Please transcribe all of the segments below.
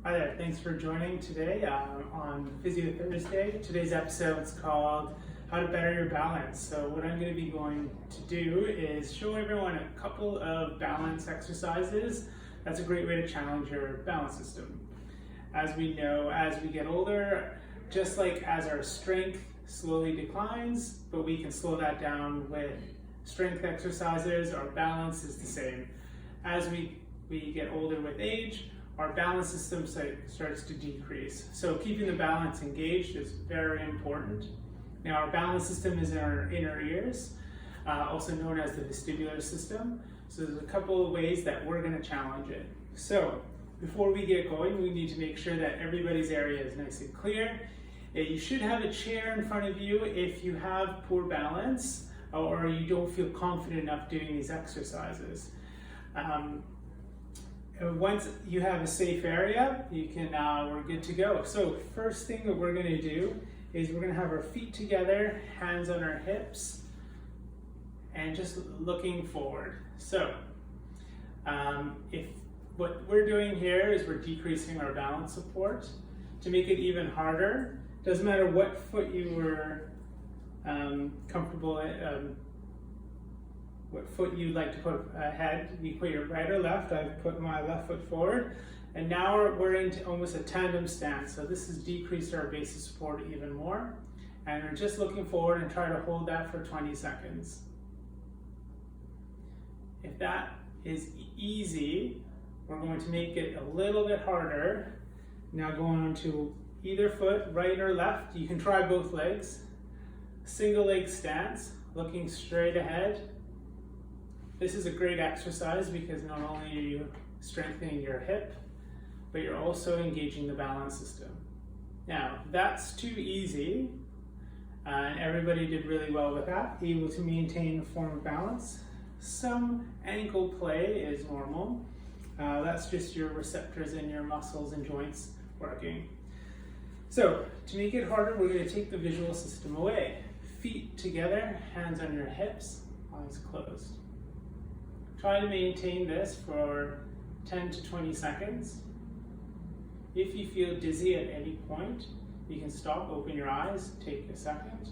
Hi there, thanks for joining today on Physio Thursday. Today's episode is called How to Better Your Balance. So what I'm going to be going to do is show everyone a couple of balance exercises. That's a great way to challenge your balance system. As we know, as we get older, just like as our strength slowly declines, but we can slow that down with strength exercises, our balance is the same. As we get older with age, our balance system starts to decrease. So keeping the balance engaged is very important. Now our balance system is in our inner ears, also known as the vestibular system. So there's a couple of ways that we're going to challenge it. So before we get going, we need to make sure that everybody's area is nice and clear. You should have a chair in front of you if you have poor balance or you don't feel confident enough doing these exercises. Once you have a safe area, we're good to go. So first thing that we're going to do is we're going to have our feet together, hands on our hips, and just looking forward. So if what we're doing here is we're decreasing our balance support. To make it even harder, doesn't matter what foot you were comfortable in, what foot you'd like to put ahead. You put your right or left. I've put my left foot forward. And now we're into almost a tandem stance. So this has decreased our base of support even more. And we're just looking forward and try to hold that for 20 seconds. If that is easy, we're going to make it a little bit harder. Now going on to either foot, right or left. You can try both legs. Single leg stance, looking straight ahead. This is a great exercise because not only are you strengthening your hip, but you're also engaging the balance system. Now, that's too easy, and everybody did really well with that, able to maintain a form of balance. Some ankle play is normal. That's just your receptors in your muscles and joints working. So, to make it harder, we're going to take the visual system away. Feet together, hands on your hips, eyes closed. Try to maintain this for 10 to 20 seconds. If you feel dizzy at any point, you can stop, open your eyes, take a second.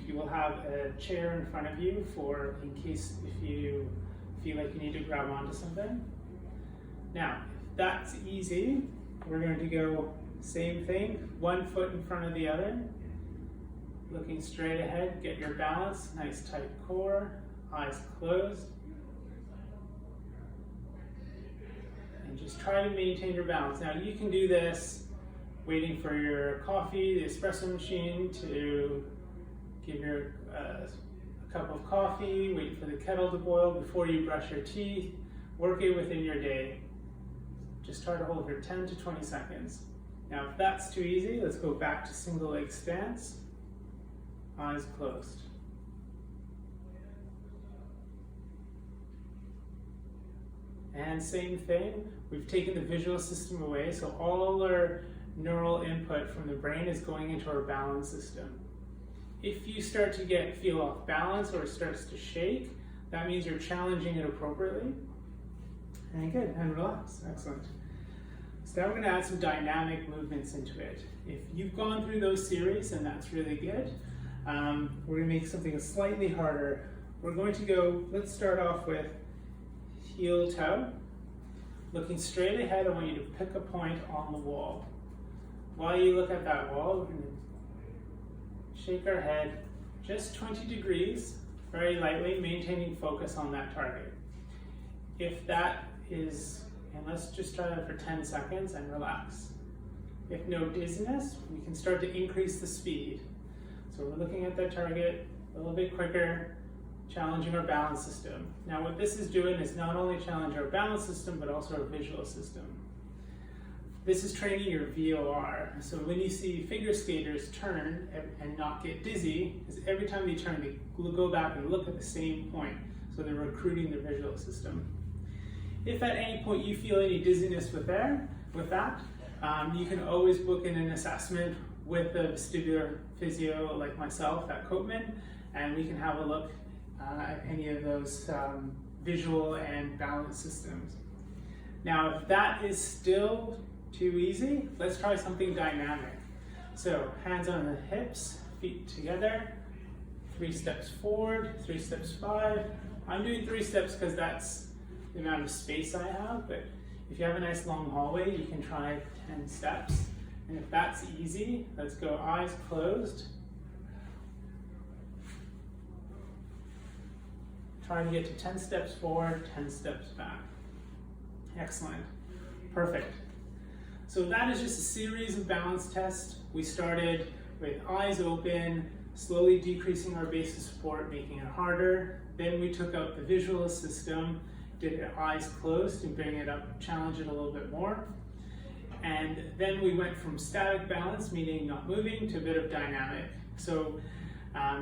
You will have a chair in front of you in case if you feel like you need to grab onto something. Now, if that's easy, we're going to go same thing, one foot in front of the other. Looking straight ahead, get your balance, nice tight core, eyes closed. And just try to maintain your balance. Now you can do this waiting for your coffee, the espresso machine to give your a cup of coffee, wait for the kettle to boil before you brush your teeth. Work it within your day. Just try to hold for 10 to 20 seconds. Now if that's too easy, let's go back to single leg stance, eyes closed. And same thing, we've taken the visual system away, so all our neural input from the brain is going into our balance system. If you start to feel off balance or it starts to shake, that means you're challenging it appropriately. And good, and relax, excellent. So now we're going to add some dynamic movements into it. If you've gone through those series, and that's really good, we're going to make something slightly harder. We're going to go, let's start off with heel toe. Looking straight ahead, I want you to pick a point on the wall. While you look at that wall, we're going to shake our head just 20 degrees, very lightly, maintaining focus on that target. If that is, and let's just try that for 10 seconds and relax. If no dizziness, we can start to increase the speed. So we're looking at that target a little bit quicker, challenging our balance system. Now what this is doing is not only challenge our balance system, but also our visual system. This is training your VOR. So when you see figure skaters turn and not get dizzy, is every time they turn, they go back and look at the same point. So they're recruiting their visual system. If at any point you feel any dizziness with that, you can always book in an assessment with a vestibular physio like myself at Koopman, and we can have a look at any of those visual and balance systems. Now, if that is still Too easy? Let's try something dynamic. So hands on the hips, feet together, 3 steps forward, 3 steps 5. I'm doing 3 steps because that's the amount of space I have, but if you have a nice long hallway, you can try 10 steps. And if that's easy, let's go eyes closed. Try to get to 10 steps forward, 10 steps back. Excellent. Perfect. So that is just a series of balance tests. We started with eyes open, slowly decreasing our base of support, making it harder. Then we took out the visual system, did it eyes closed and bring it up, challenge it a little bit more. And then we went from static balance, meaning not moving, to a bit of dynamic. So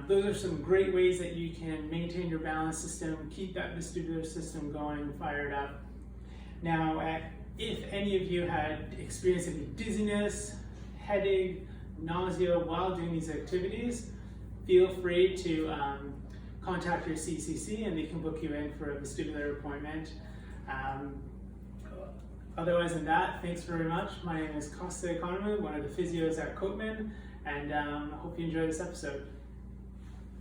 those are some great ways that you can maintain your balance system, keep that vestibular system going, fired up. Now, if any of you had experienced any dizziness, headache, nausea while doing these activities, feel free to contact your CCC and they can book you in for a vestibular appointment. Otherwise than that, thanks very much. My name is Kosta, one of the physios at Koopman, and I hope you enjoy this episode.